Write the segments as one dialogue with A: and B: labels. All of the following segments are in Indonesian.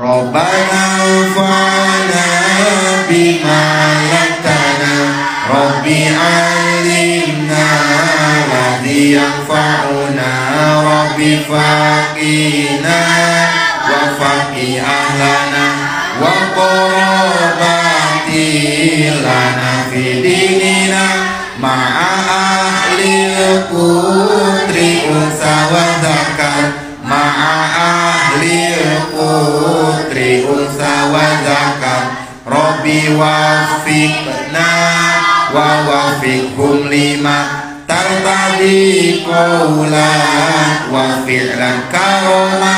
A: Rabbana fa'na bima 'allamtana Rabbi 'allimna alladhi yanfa'una Rabbi faqina wa faqi ahlana wa qarabati lana fi dinina ma'a ahlil qudri unsa wa dzakar ma'a ahlil qudri unsa wa dzakar Rabbi wafiqna wa wafiqhum lima tartadi qawlan wa fi'lan karoma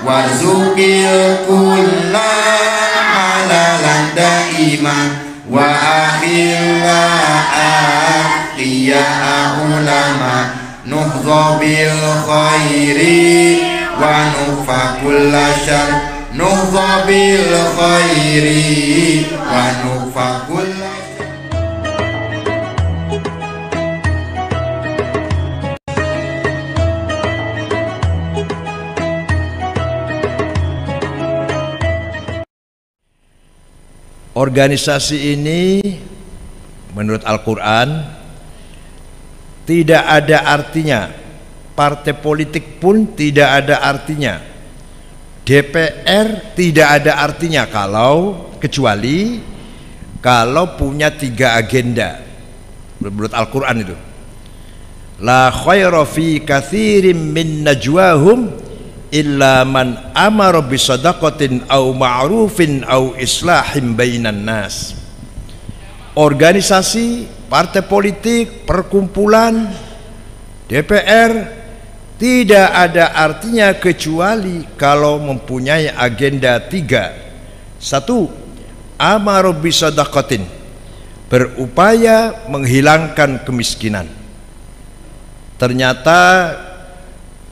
A: warzuqil kulla halalan daima wa akhilla akhliya ulama nuhdha bil khairi wa nufa kulla syar nuhdha bil khairi wa nufa kulla.
B: Organisasi ini menurut Al-Quran tidak ada artinya, partai politik pun tidak ada artinya, DPR tidak ada artinya kecuali kalau punya 3 agenda menurut Al-Quran itu. La khaira fi katsirin min najwahum illa man amara bisadaqatin au ma'rufin au islahin bainan nas. Organisasi, partai politik, perkumpulan, DPR tidak ada artinya kecuali kalau mempunyai agenda 3. 1. Amara bisadaqatin, berupaya menghilangkan kemiskinan. Ternyata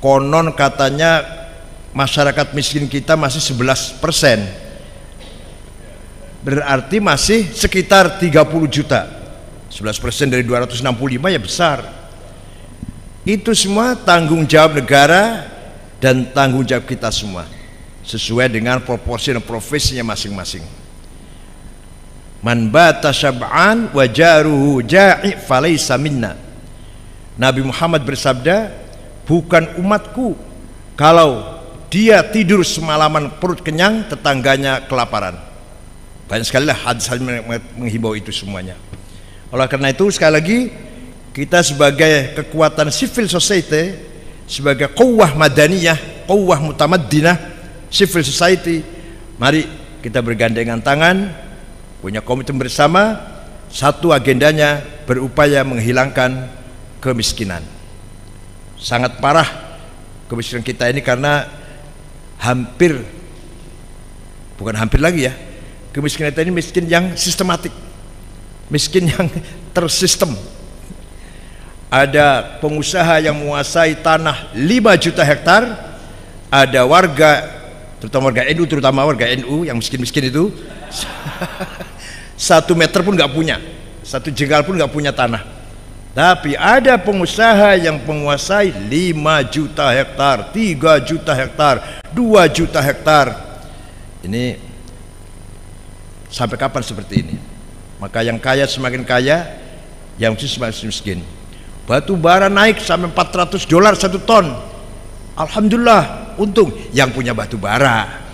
B: konon katanya masyarakat miskin kita masih 11%, berarti masih sekitar 30 juta. 11% dari 265 ya besar. Itu semua tanggung jawab negara dan tanggung jawab kita semua, sesuai dengan proporsi dan profesinya masing-masing. Man bata syab'an wa jaruhu ja'i falaysa minna. Nabi Muhammad bersabda, bukan umatku kalau dia tidur semalaman perut kenyang, tetangganya kelaparan. Banyak sekali lah hadis menghimbau itu semuanya. Oleh karena itu sekali lagi kita sebagai kekuatan civil society, sebagai quwwah madaniyah, quwwah mutamaddinah, civil society, mari kita bergandengan tangan, punya komitmen bersama. Satu agendanya berupaya menghilangkan kemiskinan. Sangat parah kemiskinan kita ini karena bukan hampir lagi ya, kemiskinan kita ini miskin yang sistematik, miskin yang tersistem. Ada pengusaha yang menguasai tanah 5 juta hektar, ada warga, terutama warga NU yang miskin-miskin itu 1 meter pun nggak punya, 1 jengkal pun nggak punya tanah. Tapi ada pengusaha yang menguasai 5 juta hektar, 3 juta hektar, 2 juta hektar. Ini sampai kapan seperti ini? Maka yang kaya semakin kaya, yang miskin semakin miskin. Batu bara naik sampai $400 1 ton. Alhamdulillah, untung yang punya batu bara.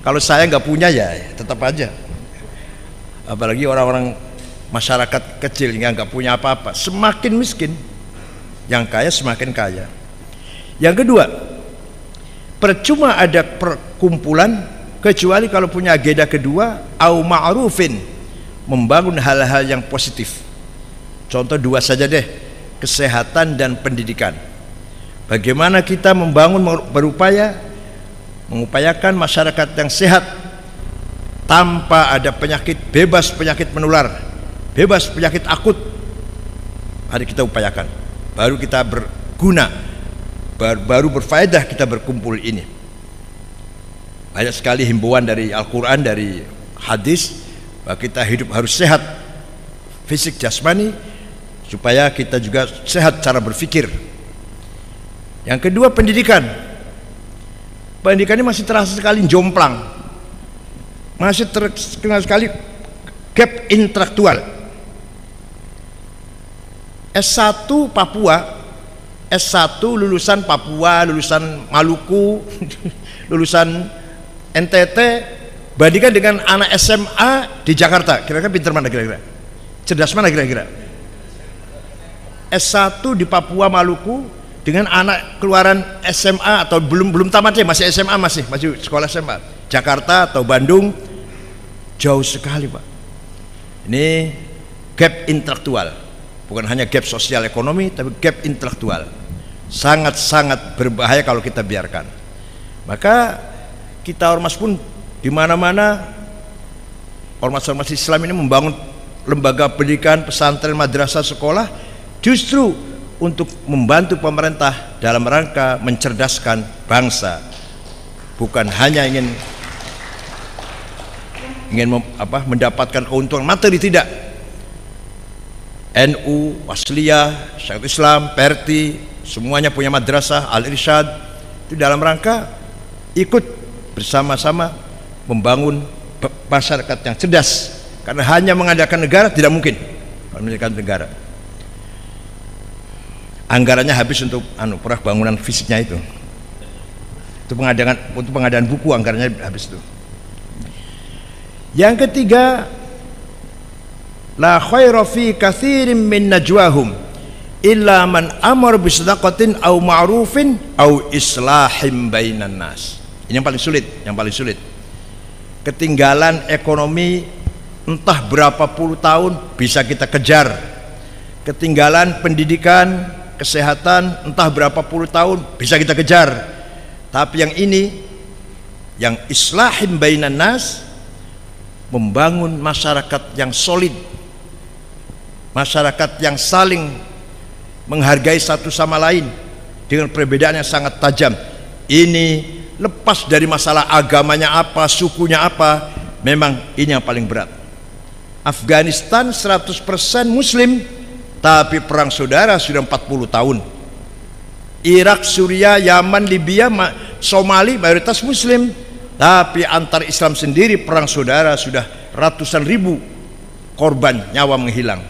B: Kalau saya nggak punya ya tetap aja. Apalagi orang-orang masyarakat kecil yang nggak punya apa-apa, semakin miskin. Yang kaya semakin kaya. Yang kedua, percuma ada perkumpulan kecuali kalau punya agenda kedua, au ma'rufin, membangun hal-hal yang positif. Contoh 2 saja deh, kesehatan dan pendidikan. Bagaimana kita mengupayakan masyarakat yang sehat tanpa ada penyakit, bebas penyakit menular, bebas penyakit akut. Mari kita upayakan, baru kita berguna, baru berfaedah kita berkumpul ini. Banyak sekali himbauan dari Al-Quran, dari hadis, bahwa kita hidup harus sehat fisik jasmani, supaya kita juga sehat cara berpikir. Yang kedua, pendidikan. pendidikan ini masih terasa sekali jomplang, masih terkenal sekali gap intelektual. S1 Papua, S1 lulusan Papua, lulusan Maluku, lulusan NTT, bandingkan dengan anak SMA di Jakarta, kira-kira pinter mana kira-kira? Cerdas mana kira-kira? S1 di Papua Maluku dengan anak keluaran SMA atau belum tamat ya, masih SMA, masih sekolah SMA, Jakarta atau Bandung, jauh sekali Pak. Ini gap intelektual, bukan hanya gap sosial ekonomi, tapi gap intelektual. Sangat-sangat berbahaya kalau kita biarkan. Maka kita ormas pun di mana-mana, ormas-ormas Islam ini membangun lembaga pendidikan, pesantren, madrasah, sekolah, justru untuk membantu pemerintah dalam rangka mencerdaskan bangsa, bukan hanya ingin mendapatkan keuntungan materi, tidak. NU, Wasliyah, Syariat Islam, Perti, semuanya punya madrasah, Al-Irsyad, itu dalam rangka ikut bersama-sama membangun masyarakat yang cerdas, karena hanya mengandalkan negara tidak mungkin. Mengandalkan negara, anggarannya habis untuk proyek bangunan fisiknya itu pengadaan buku, anggarannya habis itu. Yang ketiga, la khaira fi katsirin min najwahum illa man amara bi shadaqatin aw ma'rufin aw islahim bainan nas. Ini yang paling sulit. Ketinggalan ekonomi entah berapa puluh tahun bisa kita kejar. Ketinggalan pendidikan, kesehatan entah berapa puluh tahun bisa kita kejar. Tapi yang ini, yang islahim bainan nas, membangun masyarakat yang solid, masyarakat yang saling menghargai satu sama lain dengan perbedaan yang sangat tajam. Ini lepas dari masalah agamanya apa, sukunya apa, memang ini yang paling berat. Afghanistan 100% muslim, tapi perang saudara sudah 40 tahun. Irak, Suriah, Yaman, Libya, Somali mayoritas muslim, tapi antar Islam sendiri perang saudara sudah ratusan ribu korban, nyawa menghilang.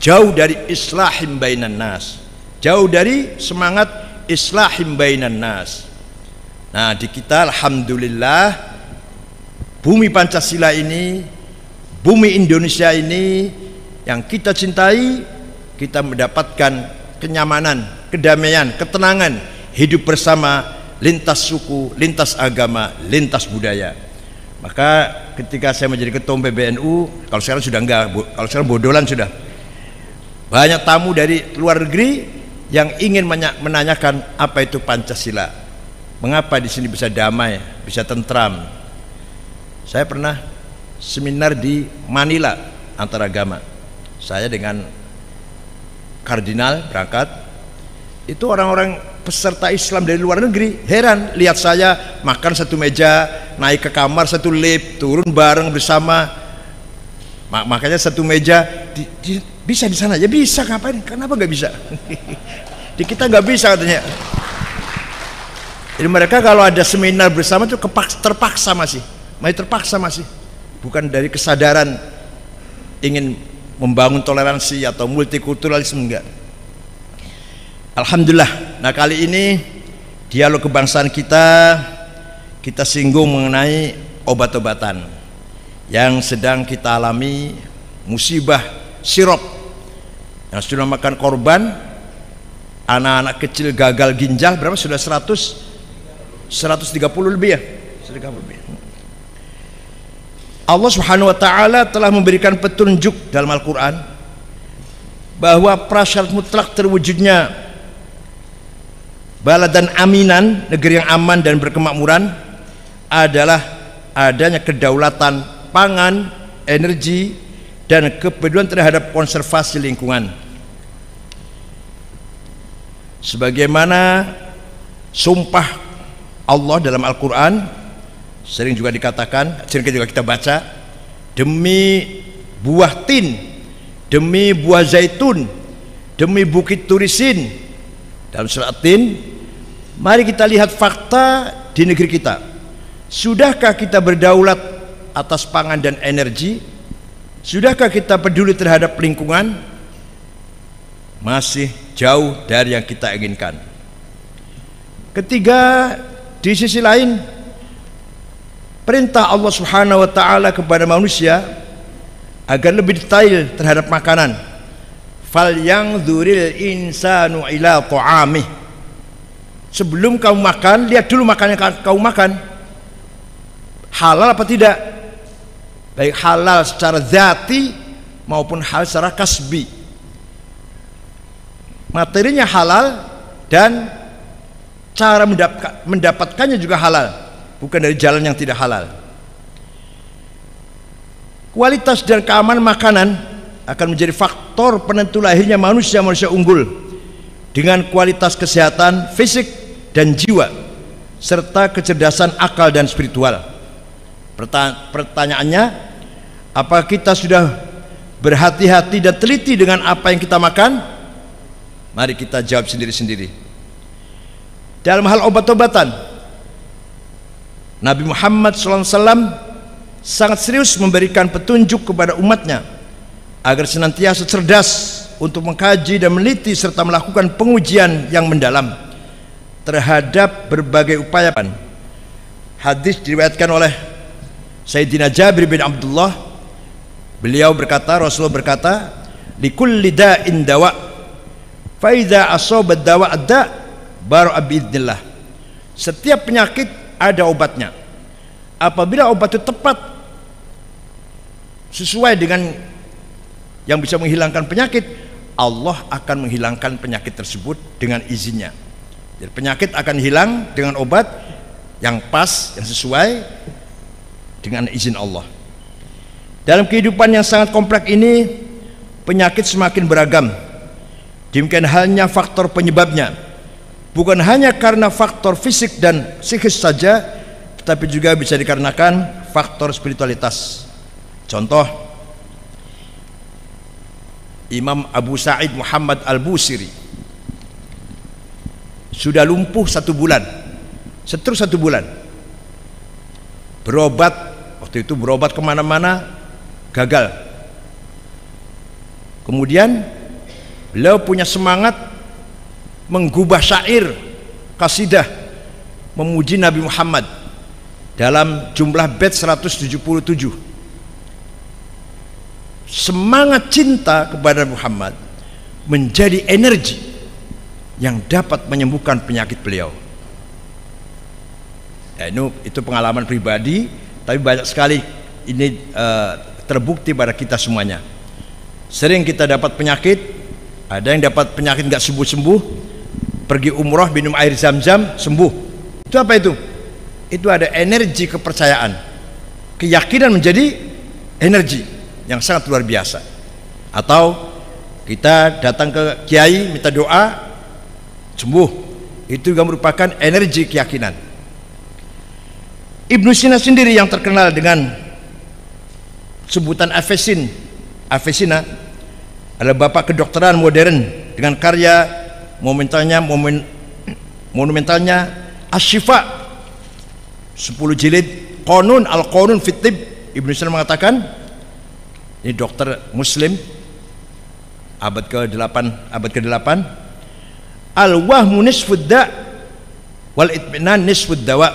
B: Jauh dari islahim bainan nas, jauh dari semangat islahim bainan nas. Nah, di kita alhamdulillah bumi Pancasila ini, bumi Indonesia ini yang kita cintai, kita mendapatkan kenyamanan, kedamaian, ketenangan, hidup bersama, lintas suku, lintas agama, lintas budaya. Maka ketika saya menjadi ketua PBNU, kalau sekarang sudah enggak, kalau sekarang bodolan sudah. Banyak tamu dari luar negeri yang ingin menanyakan apa itu Pancasila. Mengapa di sini bisa damai, bisa tentram. Saya pernah seminar di Manila antaragama. Saya dengan kardinal berangkat. Itu orang-orang peserta Islam dari luar negeri heran lihat saya makan satu meja, naik ke kamar satu lift, turun bareng bersama. Makanya satu meja bisa di sana ya, bisa, ngapain? Kenapa nggak bisa? Di kita nggak bisa katanya. Jadi mereka kalau ada seminar bersama itu terpaksa masih bukan dari kesadaran ingin membangun toleransi atau multikulturalisme, enggak. Alhamdulillah. Nah, kali ini dialog kebangsaan kita singgung mengenai obat-obatan yang sedang kita alami, musibah sirop yang sudah makan korban, anak-anak kecil gagal ginjal berapa sudah 130 lebih ya, 130 lebih. Allah Subhanahu wa taala telah memberikan petunjuk dalam Al-Qur'an bahwa prasyarat mutlak terwujudnya baladan aminan, negeri yang aman dan berkemakmuran, adalah adanya kedaulatan pangan, energi, dan kepedulian terhadap konservasi lingkungan. Sebagaimana sumpah Allah dalam Al-Quran sering juga dikatakan, sering juga kita baca, demi buah tin, demi buah zaitun, demi bukit turisin. Dalam surat Tin, mari kita lihat fakta di negeri kita? Sudahkah kita berdaulat atas pangan dan energi? Sudahkah kita peduli terhadap lingkungan? Masih jauh dari yang kita inginkan. Ketiga, di sisi lain, perintah Allah Subhanahu wa taala kepada manusia agar lebih detail terhadap makanan. Falyanzuril insanu ila ta'amih. Sebelum kamu makan, lihat dulu makanan yang kamu makan halal apa tidak, baik halal secara zati maupun halal secara kasbi. Materinya halal dan cara mendapatkannya juga halal, bukan dari jalan yang tidak halal. Kualitas dan keamanan makanan akan menjadi faktor penentu lahirnya manusia-manusia unggul dengan kualitas kesehatan fisik dan jiwa serta kecerdasan akal dan spiritual. Pertanyaannya, apakah kita sudah berhati-hati dan teliti dengan apa yang kita makan? Mari kita jawab sendiri-sendiri. Dalam hal obat-obatan, Nabi Muhammad SAW sangat serius memberikan petunjuk kepada umatnya agar senantiasa cerdas untuk mengkaji dan meneliti serta melakukan pengujian yang mendalam terhadap berbagai upaya. Hadis diriwayatkan oleh Sayyidina Jabir bin Abdullah. Beliau berkata, Rasulullah berkata, likulli da'in dawa, fa idza asaba dawa adda baru biidznillah. Setiap penyakit ada obatnya. Apabila obat itu tepat sesuai dengan yang bisa menghilangkan penyakit, Allah akan menghilangkan penyakit tersebut dengan izinnya. Jadi penyakit akan hilang dengan obat yang pas, yang sesuai dengan izin Allah. Dalam kehidupan yang sangat kompleks ini, penyakit semakin beragam. Demikian halnya faktor penyebabnya, bukan hanya karena faktor fisik dan psikis saja, tetapi juga bisa dikarenakan faktor spiritualitas. Contoh, Imam Abu Sa'id Muhammad Al-Busiri sudah lumpuh 1 bulan, setruk 1 bulan, berobat, waktu itu berobat kemana-mana gagal. Kemudian beliau punya semangat menggubah syair kasidah memuji Nabi Muhammad dalam jumlah bait 177. Semangat cinta kepada Muhammad menjadi energi yang dapat menyembuhkan penyakit beliau. Ya, itu pengalaman pribadi, tapi banyak sekali ini terbukti pada kita semuanya. Sering kita dapat penyakit, ada yang dapat penyakit nggak sembuh-sembuh, pergi umroh minum air zam-zam sembuh. Itu apa itu? Itu ada energi kepercayaan, keyakinan menjadi energi yang sangat luar biasa. Atau kita datang ke kiai minta doa sembuh, itu juga merupakan energi keyakinan. Ibnu Sina sendiri yang terkenal dengan sebutan Avicenna adalah bapak kedokteran modern dengan karya monumentalnya Asy-Syifa 10 jilid, Qanun al-Qanun fit Tibb. Ibnu Sina mengatakan, ini dokter muslim abad ke-8, al-wahmu nisfud da wal itminan nisfud dawa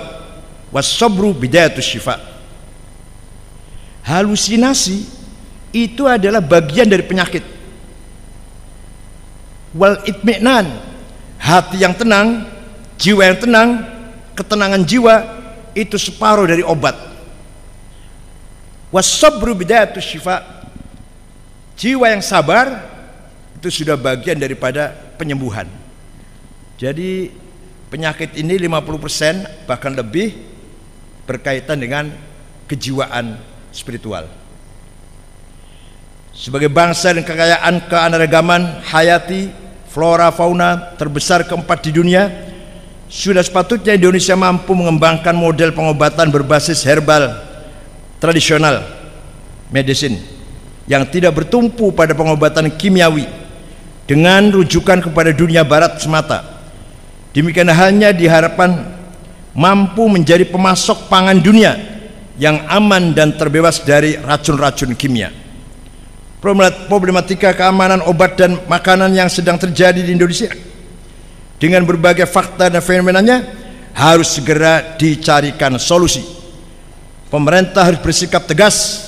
B: was sabru bidayatus syifa. Halusinasi itu adalah bagian dari penyakit. Wal itminan, hati yang tenang, jiwa yang tenang, ketenangan jiwa itu separuh dari obat. Was sabru bidayatus syifa, jiwa yang sabar itu sudah bagian daripada penyembuhan. Jadi penyakit ini 50% bahkan lebih berkaitan dengan kejiwaan spiritual. Sebagai bangsa dan kekayaan keanekaragaman hayati, flora fauna terbesar keempat di dunia, sudah sepatutnya Indonesia mampu mengembangkan model pengobatan berbasis herbal tradisional medicine yang tidak bertumpu pada pengobatan kimiawi dengan rujukan kepada dunia barat semata. Demikian halnya diharapkan mampu menjadi pemasok pangan dunia yang aman dan terbebas dari racun-racun kimia. Problematika keamanan obat dan makanan yang sedang terjadi di Indonesia dengan berbagai fakta dan fenomenanya harus segera dicarikan solusi. Pemerintah harus bersikap tegas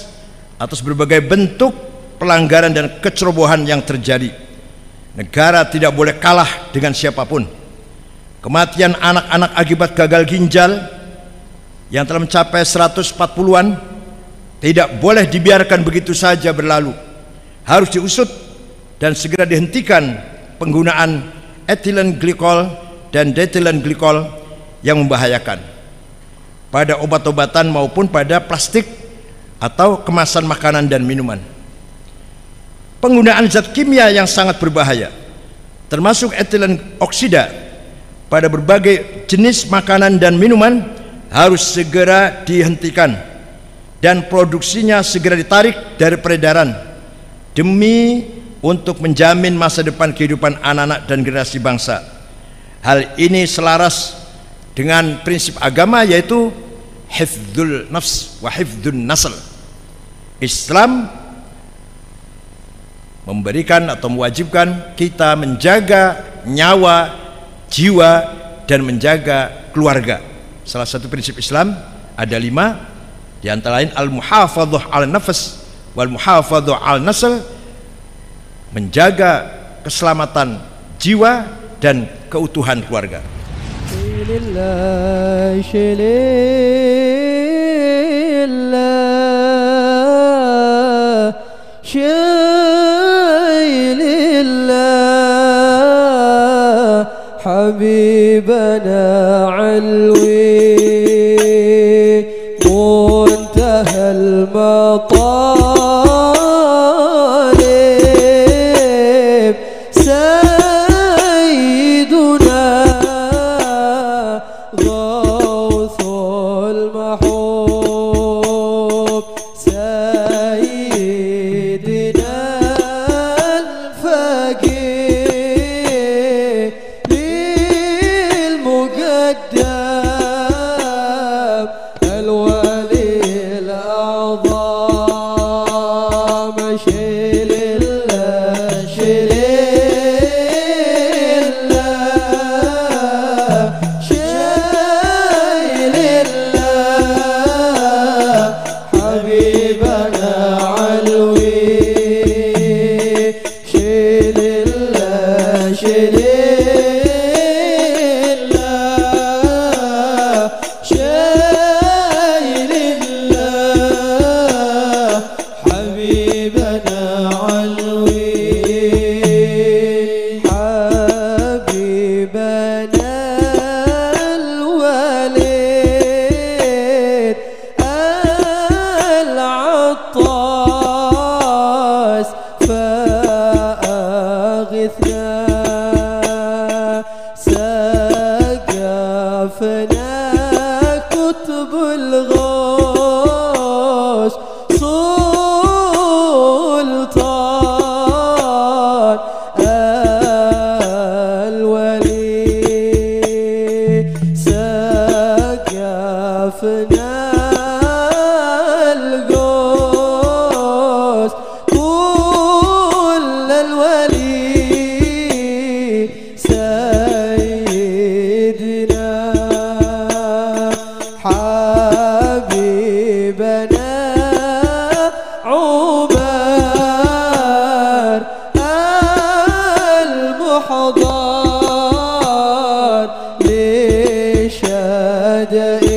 B: atas berbagai bentuk pelanggaran dan kecerobohan yang terjadi. Negara tidak boleh kalah dengan siapapun. Kematian anak-anak akibat gagal ginjal yang telah mencapai 140-an tidak boleh dibiarkan begitu saja berlalu. Harus diusut dan segera dihentikan penggunaan ethylene glycol dan diethylene glycol yang membahayakan pada obat-obatan maupun pada plastik atau kemasan makanan dan minuman. Penggunaan zat kimia yang sangat berbahaya termasuk etilen oksida pada berbagai jenis makanan dan minuman harus segera dihentikan dan produksinya segera ditarik dari peredaran demi untuk menjamin masa depan kehidupan anak-anak dan generasi bangsa. Hal ini selaras dengan prinsip agama, yaitu hifdzul nafs wa hifdzun nasl. Islam memberikan atau mewajibkan kita menjaga nyawa, jiwa, dan menjaga keluarga. Salah satu prinsip Islam ada 5, di antara lain al-muhafadzah al-nafs wal muhafadzah al-nasl, menjaga keselamatan jiwa dan keutuhan keluarga.
C: حبيبنا علوي منتهى المطالب سيدنا غوث المحوب سيدنا الفقير للمقدم الولي الأعظم شيل الله شيل الله شيل الله حبيبنا علوي شيل الله شيل الله شيل الله حبيبنا علوي حبيبنا الوليد العطاس فأغثنا سقفنا كتب الغوث سلطان الولي سقفنا الغوث كل الولي سيدنا حبيبنا عمر المحضر لشدائد